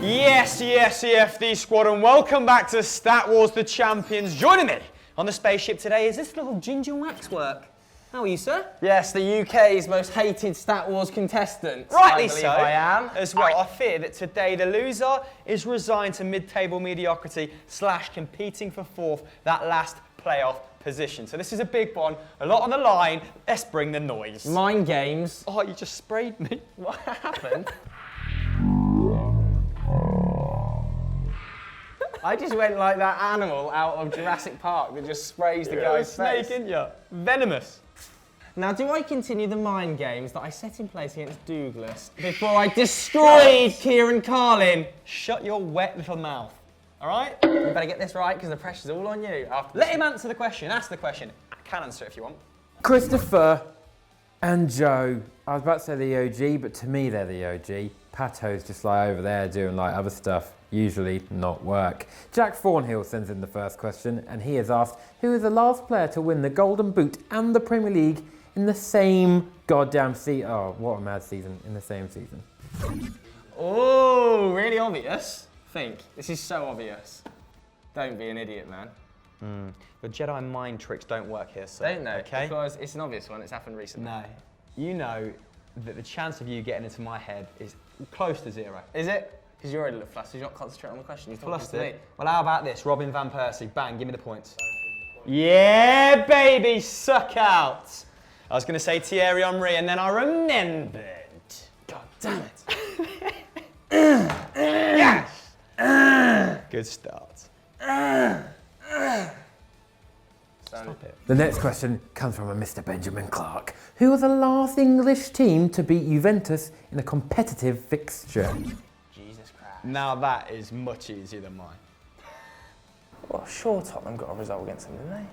Yes, EFD squad, and welcome back to Stat Wars the Champions. Joining me on the spaceship today is this little ginger waxwork. How are you, sir? Yes, the UK's most hated Stat Wars contestant. Rightly I believe so. I am. As well, I fear that today the loser is resigned to mid-table mediocrity / competing for fourth, that last playoff position. So this is a big one, a lot on the line. Let's bring the noise. Mind games. Oh, you just sprayed me. What happened? I just went like that animal out of Jurassic Park that just sprays the guy's face. Snake, isn't you? Venomous. Now, do I continue the mind games that I set in place against Douglas before I destroyed Kieran Carlin? Shut your wet little mouth, all right? You better get this right because the pressure's all on you. Let him answer the question, ask the question. I can answer it if you want. Christopher and Joe. I was about to say the OG, but to me they're the OG. Pato's just like over there doing like other stuff, usually not work. Jack Thornhill sends in the first question, and he has asked, who is the last player to win the Golden Boot and the Premier League in the same goddamn season? Oh, what a mad season, in the same season. Oh, really obvious? This is so obvious. Don't be an idiot, man. The Jedi mind tricks don't work here, sir. Don't they? Okay? Because it's an obvious one, it's happened recently. No. You know that the chance of you getting into my head is close to zero. Is it? Because you're already a little flustered, you're not concentrating on the question, you're talking to me. Well, how about this? Robin Van Persie, bang, give me the points. Yeah, baby, suck out. I was going to say Thierry Henry, and then I remembered. God damn it. Yes! Good start. Stop it. The next question comes from a Mr. Benjamin Clark. Who was the last English team to beat Juventus in a competitive fixture? Jesus Christ. Now that is much easier than mine. Well, sure, Tottenham got a result against them, didn't they?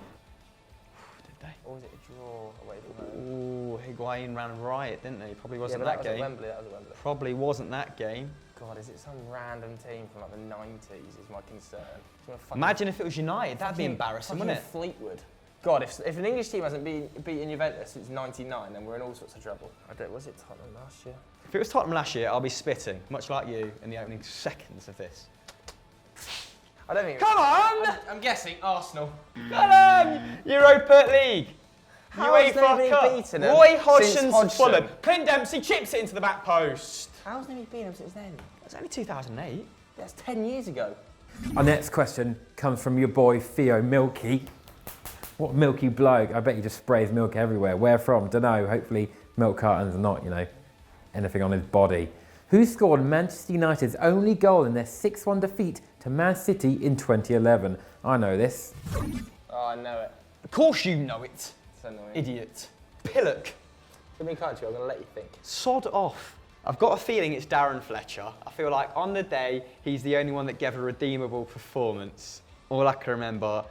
Did they? Or was it a draw away from home? Ooh, Higuain ran riot, didn't he? Probably wasn't that that game. Was at Wembley, that was at Wembley. Probably wasn't that game. God, is it some random team from like the 90s is my concern. Imagine if it was United, that'd be embarrassing, wouldn't it? Fleetwood. God, if an English team hasn't beaten Juventus since '99, then we're in all sorts of trouble. Was it Tottenham last year? If it was Tottenham last year, I'll be spitting, much like you, in the opening seconds of this. I don't think. Come on! I'm guessing Arsenal. Come on! Europa League. How has UEFA nobody Cup. beaten them Roy since Hodgson's Hodgson? Fulham. Clint Dempsey chips it into the back post. How's nobody beaten them since then? It's only 2008. That's 10 years ago. Our next question comes from your boy Theo Milky. What milky bloke? I bet he just sprays milk everywhere. Where from? Dunno. Hopefully milk cartons are not, anything on his body. Who scored Manchester United's only goal in their 6-1 defeat to Man City in 2011? I know this. Oh, I know it. Of course you know it. It's annoying. Idiot. Pillock. Give me a card to you, I'm going to let you think. Sod off. I've got a feeling it's Darren Fletcher. I feel like on the day, he's the only one that gave a redeemable performance. All I can remember,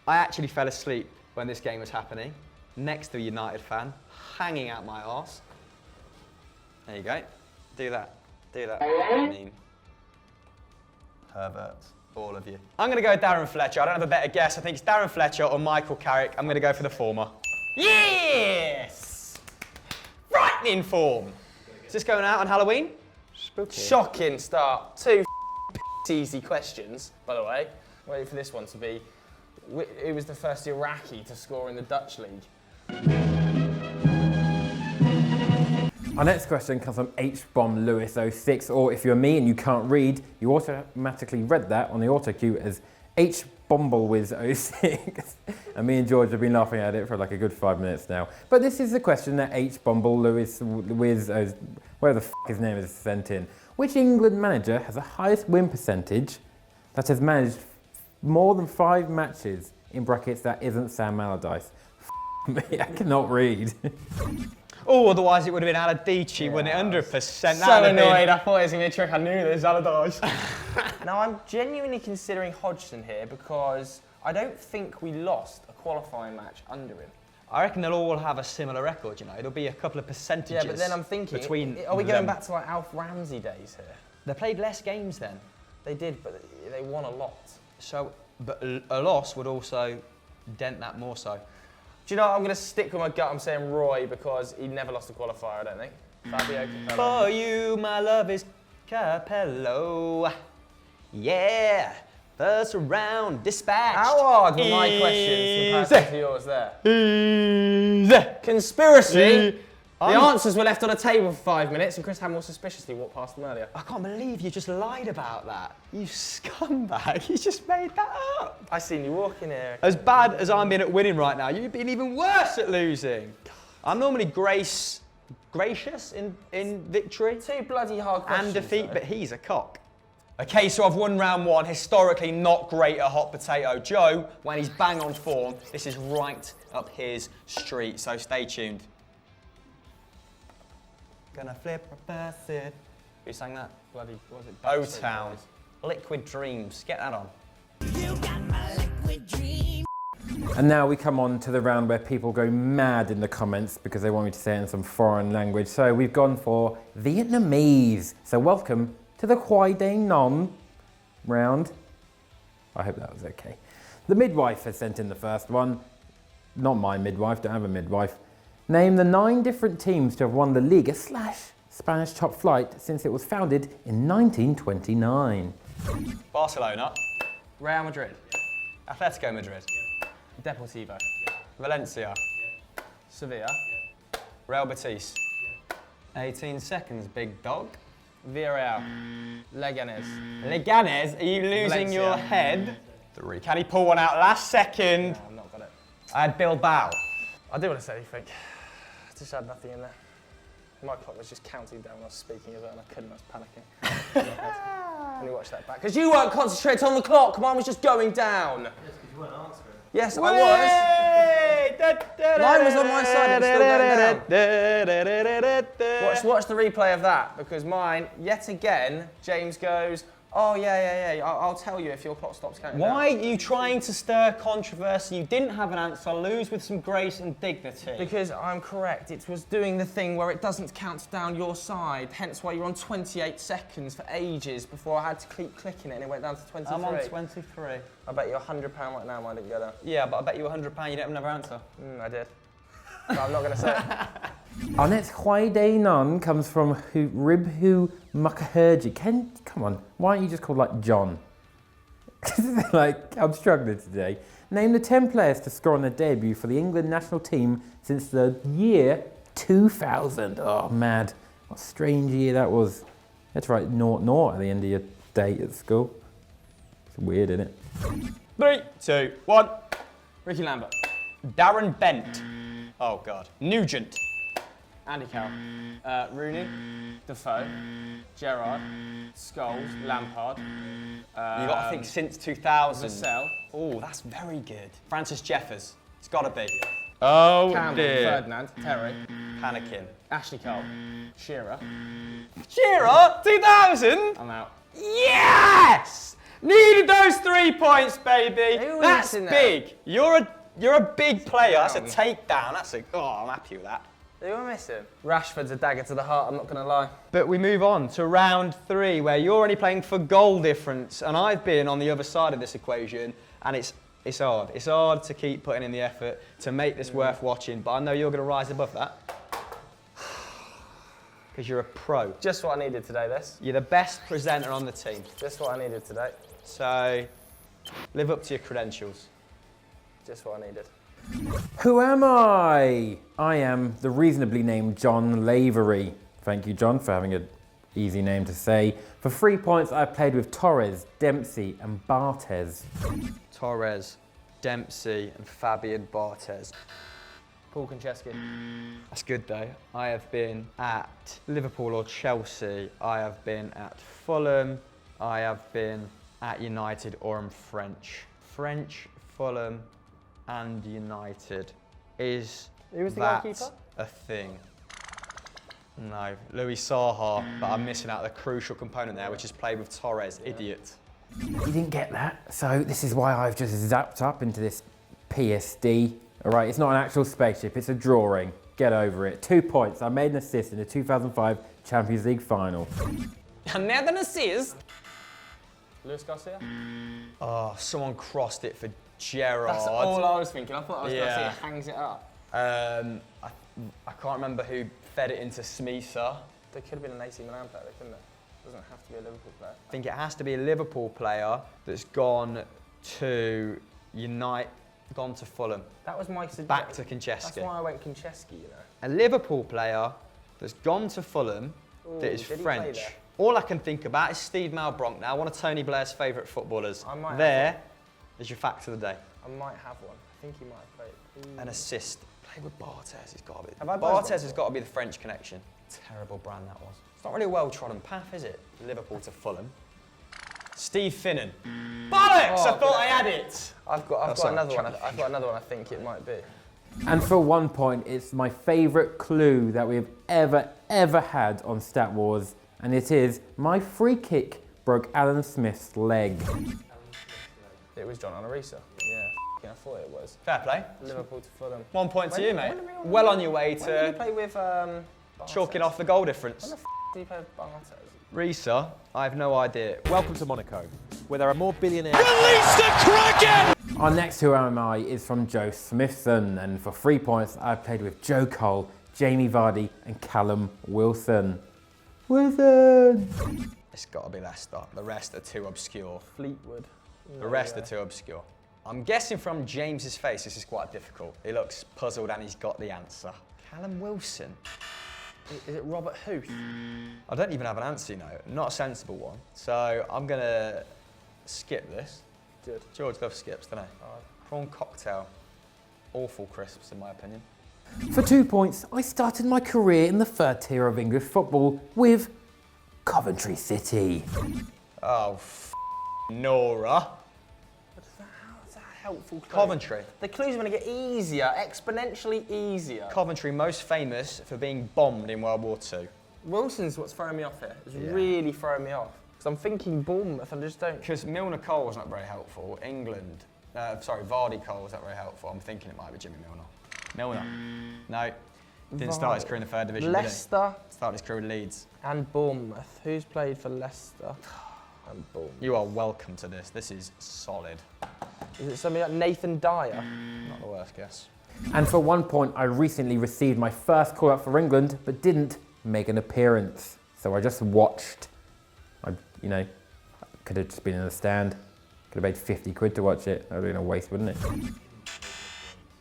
I actually fell asleep when this game was happening, next to a United fan, hanging out my arse. There you go. Do that. Do that. Meme. Perverts. All of you. I'm going to go with Darren Fletcher. I don't have a better guess. I think it's Darren Fletcher or Michael Carrick. I'm going to go for the former. Yes! Frightening form. Is this going out on Halloween? Spooky. Shocking start. Two easy questions, by the way. Waiting for this one to be, who was the first Iraqi to score in the Dutch league? Our next question comes from H-Bomb Lewis 06, or if you're me and you can't read, you automatically read that on the autocue as H-Bomblewiz 06. And me and George have been laughing at it for like a good 5 minutes now. But this is the question that H-Bumble Lewis whatever the f his name is, sent in. Which England manager has the highest win percentage that has managed more than 5 matches, in brackets, that isn't Sam Allardyce? Me, I cannot read. Oh, otherwise it would have been Allardyce, wouldn't it? 100%. So annoyed, I thought it was going to be a trick. I knew this, Allardyce. Now, I'm genuinely considering Hodgson here because I don't think we lost a qualifying match under him. I reckon they'll all have a similar record, It'll be a couple of percentages. Yeah, but then I'm thinking, between are we going them. back to like Alf Ramsey days here? They played less games then. They did, but they won a lot. So, but a loss would also dent that more so. Do you know what? I'm going to stick with my gut. I'm saying Roy because he never lost a qualifier, I don't think. Fabio Capello. For you, my love is Capello. Yeah! First round dispatched. How hard were my questions compared to yours there? Easy. Conspiracy. The I'm- answers were left on a table for 5 minutes and Chris Hamill suspiciously walked past them earlier. I can't believe you just lied about that. You scumbag. You just made that up. I seen you walking here. As bad as I'm being at winning right now, you've been even worse at losing. I'm normally gracious in victory Two bloody hard questions. and defeat, though. but he's a cock. Okay, so I've won round one. Historically not great at hot potato. Joe, when he's bang on form, this is right up his street, so stay tuned. Gonna flip, reverse it. Who sang that? Bloody, what was it? O-Town. Liquid Dreams. Get that on. And now we come on to the round where people go mad in the comments because they want me to say it in some foreign language. So we've gone for Vietnamese. So welcome to the Quai Day Non round. I hope that was okay. The midwife has sent in the first one. Not my midwife, don't have a midwife. Name the 9 different teams to have won the Liga / Spanish top flight since it was founded in 1929. Barcelona. Real Madrid. Atletico Madrid. Deportivo. Valencia. Sevilla. Real Betis. 18 seconds, big dog. Villarreal. Leganes. Leganes, are you losing Valencia. your head? 3. Can he pull one out last second? No, I've not got it. I had Bilbao. I do want to say anything. I just had nothing in there. My clock was just counting down when I was speaking of it and I couldn't, I was panicking. Let me watch that back. Because you weren't concentrating on the clock, mine was just going down. Yes, because you weren't answering. Yes, I was. Mine was on my side, it's still going down. Watch the replay of that, because mine, yet again, James goes, oh yeah, I'll tell you if your clock stops counting down. Why are you trying to stir controversy? You didn't have an answer. Lose with some grace and dignity. Because I'm correct. It was doing the thing where it doesn't count down your side, hence why you're on 28 seconds for ages before I had to keep clicking it and it went down to 23. I'm on 23. I bet you £100 right now mine didn't go down. Yeah, but I bet you £100 you don't have another answer. I did. But I'm not going to say it. Our next Quai Day Non comes from Ribhu Mukherjee. Come on, why aren't you just called like John? Like, I'm struggling today. Name the 10 players to score on their debut for the England national team since the year 2000. Oh, mad. What a strange year that was. You had to write 0 at the end of your date at school. It's weird, isn't it? 3, 2, 1. Ricky Lambert. Darren Bent. Oh, God. Nugent. Andy Carroll. Rooney. Defoe. Gerrard. Scholes. Lampard. You got to think since 2000. Vassell. Oh, that's very good. Francis Jeffers. It's got to be. Oh, Campbell. Ferdinand. Terry. Panicking. Ashley Cole. Shearer. Shearer, 2000. I'm out. Yes! Needed those 3 points, baby. Who was That's in there? big. You're a big player. That's a takedown. I'm happy with that. Who am I missing? Rashford's a dagger to the heart, I'm not going to lie. But we move on to round 3, where you're only playing for goal difference, and I've been on the other side of this equation, and it's hard. It's hard to keep putting in the effort to make this worth watching, but I know you're going to rise above that. Because you're a pro. Just what I needed today, this. You're the best presenter on the team. Just what I needed today. So, live up to your credentials. Just what I needed. Who am I? I am the reasonably named John Lavery. Thank you, John, for having an easy name to say. For 3 points, I played with Torres, Dempsey and Barthez. Torres, Dempsey and Fabian Barthez. Paul Konchesky. That's good though. I have been at Liverpool or Chelsea. I have been at Fulham. I have been at United, or I'm French. French, Fulham and United. Is Who was the that goalkeeper? a thing? No, Louis Saha, but I'm missing out the crucial component there, which is played with Torres. Idiot. You didn't get that, so this is why I've just zapped up into this PSD. All right, it's not an actual spaceship, it's a drawing. Get over it. 2 points. I made an assist in the 2005 Champions League final. Another assist. Luis Garcia? Oh, someone crossed it for Gerrard. That's all I was thinking. I thought I was going to say Yeah. it hangs it up. I can't remember who fed it into Smisa. There could have been an AC Milan player, couldn't there? Doesn't have to be a Liverpool player. I think it has to be a Liverpool player that's gone to Fulham. That was my suggestion. Back to Konchesky. That's why I went Konchesky, you know. A Liverpool player that's gone to Fulham Ooh, that is did he play French. there? All I can think about is Steve Malbronk now, one of Tony Blair's favourite footballers. I might There is your fact of the day. I might have one. I think he might have played. Ooh. An assist. Play with Barthez, it's got to be. Have I buzzed Barthez one? has got to be the French connection. Terrible brand that was. It's not really a well-trodden path, is it? Liverpool to Fulham. Steve Finnan. Bollocks! Oh, I thought I had it. I've got sorry, another one. trying to I've got another one I think it might be. And for 1 point, it's my favourite clue that we've ever had on Stat Wars, and it is my free kick broke Alan Smith's leg. It was John Onorisa. Yeah, I thought it was. Fair play. Liverpool to Fulham. 1 point to you, mate. when did we- Well on your way When did he to play with chalking Barthez? off the goal When difference. the did he play with Barthez? Risa, I have no idea. Welcome to Monaco, where there are more billionaires. Our next Who Am I is from Joe Smithson, and for 3 points, I played with Joe Cole, Jamie Vardy, and Callum Wilson. Wilson! It's got to be Leicester. The rest are too obscure. Fleetwood. The rest are too obscure. I'm guessing from James's face, this is quite difficult. He looks puzzled and he's got the answer. Callum Wilson. Is it Robert Huth? I don't even have an answer, you know. Not a sensible one. So I'm going to skip this. Good. George loves skips, doesn't he? Prawn cocktail. Awful crisps, in my opinion. For 2 points, I started my career in the third tier of English football with Coventry City. Oh, Nora. How's that helpful clue? Coventry. The clues are going to get easier, exponentially easier. Coventry, most famous for being bombed in World War II. Wilson's what's throwing me off here. It's Yeah. really throwing me off. Because I'm thinking Bournemouth and I just don't. Because Milner Cole was not very helpful. Vardy Cole was not very helpful. I'm thinking it might be Jimmy Milner. Milner. No. Didn't start his career in the third division, Leicester did he? Started his career with Leeds. and Bournemouth. Who's played for Leicester and Bournemouth? You are welcome to this. This is solid. Is it somebody like Nathan Dyer? Not the worst guess. And for 1 point, I recently received my first call up for England, but didn't make an appearance. So I just watched. Could have just been in the stand. Could have paid 50 quid to watch it. That would have been a waste, wouldn't it?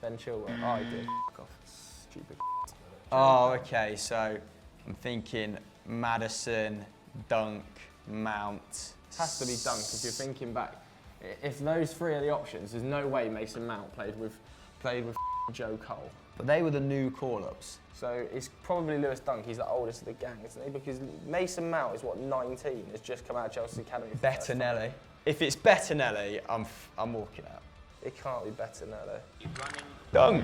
Ben Chilwell. Oh, I did. Fuck off. Stupid. Oh, okay. So I'm thinking Maddison, Dunk, Mount. Has to be Dunk if you're thinking back. If those three are the options, there's no way Mason Mount played with Joe Cole. But they were the new call-ups. So it's probably Lewis Dunk. He's the oldest of the gang, isn't he? Because Mason Mount is what, 19, has just come out of Chelsea's academy. for the first time. Bettinelli. If it's Bettinelli, I'm walking out. It can't be Bettinelli. Dunk.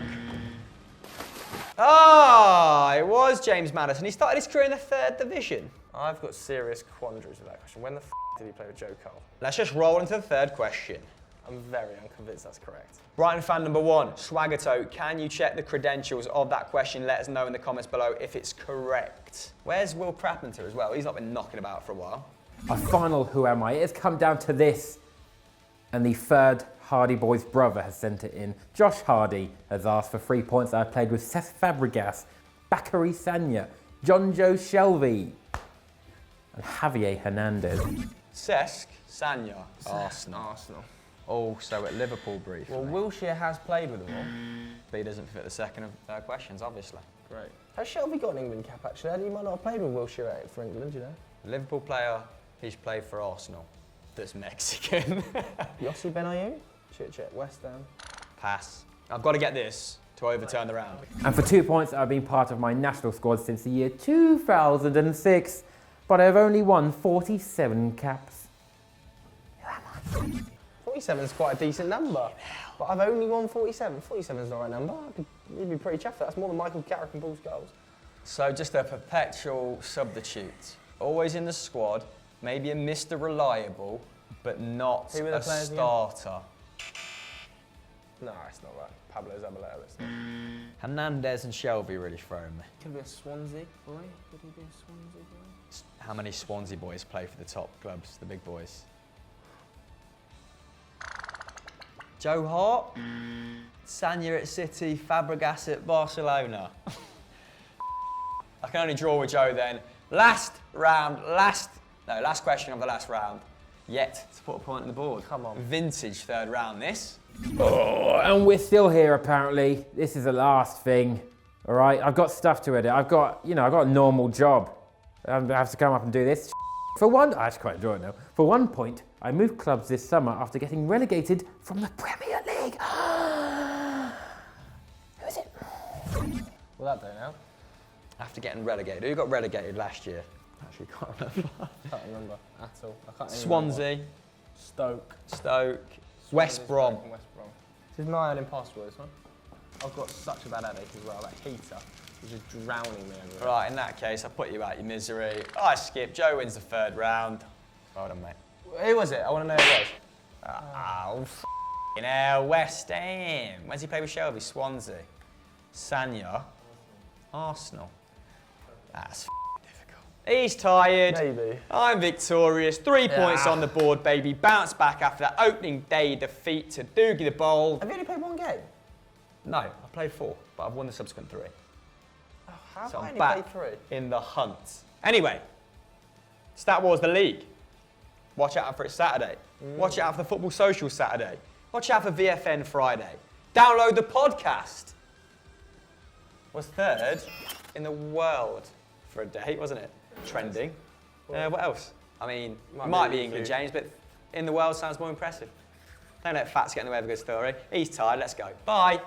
Ah, it was James Maddison. He started his career in the third division. I've got serious quandaries with that question. When the did he play with Joe Cole? Let's just roll into the third question. I'm very unconvinced that's correct. Brighton fan number 1, Swaggerto, can you check the credentials of that question? Let us know in the comments below if it's correct. Where's Will Crapenter as well? He's not been knocking about for a while. Our final Who Am I? It has come down to this. And the third Hardy boy's brother has sent it in. Josh Hardy has asked for 3 points. I played with Cesc Fabregas, Bakary Sagna, John Joe Shelby, and Javier Hernandez. Cesc, Sagna, Arsenal. Arsenal. Also at Liverpool briefly. Well, Wilshere has played with them all. But he doesn't fit the second of questions, obviously. Great. Has Shelby got an England cap actually? He might not have played with Wilshere for England, you know? Liverpool player, he's played for Arsenal. That's Mexican. Yossi Benayoun? Chit-chat, West Ham. Pass. I've got to get this to overturn the round. And for 2 points, I've been part of my national squad since the year 2006, but I've only won 47 caps. 47 is quite a decent number. But I've only won 47. 47 is not the right number. You'd be pretty chuffed. That's more than Michael Carrick and Paul's goals. So just a perpetual substitute. Always in the squad, maybe a Mr. Reliable, but not Who were the a players again? starter. No, it's not right. Pablo Zabaleta, it's not. Hernandez and Shelby really throwing me. Could be a Swansea boy. Could he be a Swansea boy? How many Swansea boys play for the top clubs, the big boys? Joe Hart, Sagna at City, Fabregas at Barcelona. I can only draw with Joe then. Last round, last No, last question of the last round. Yet to put a point on the board. Come on. Vintage third round, this. Oh, and we're still here apparently. This is the last thing. All right, I've got stuff to edit. I've got a normal job. I have to come up and do this. I actually quite enjoy it now. For 1 point, I moved clubs this summer after getting relegated from the Premier League. Who is it? Well, that don't now. After getting relegated. Who got relegated last year? Actually, can't remember. Can't remember at all. I can't even Swansea, remember. Stoke, West Brom. Stoke and West Brom. This is nigh on impossible, this one. I've got such a bad headache as well. That heater is just drowning me over it. Right, in that case, I'll put you out your misery. I skip. Joe wins the third round. Well done, mate. Who was it? I want to know who it was. Oh, f***ing hell, West Ham. When's he play with Shelby? Swansea. Sanya. Arsenal. That's difficult. He's tired. Maybe. I'm victorious. 3 points on the board, baby. Bounce back after that opening day defeat to Doogie the Bold. Have you only played one game? No, I played 4, but I've won the subsequent 3. Oh, how So have I I'm only back played 3? in the hunt. Anyway, Stat Wars the League. Watch out for it Saturday. Watch out for the Football Social Saturday. Watch out for VFN Friday. Download the podcast. Was third in the world for a day, wasn't it? Trending. What else? I mean, might be England, James, but in the world sounds more impressive. Don't let facts get in the way of a good story. He's tired, let's go. Bye.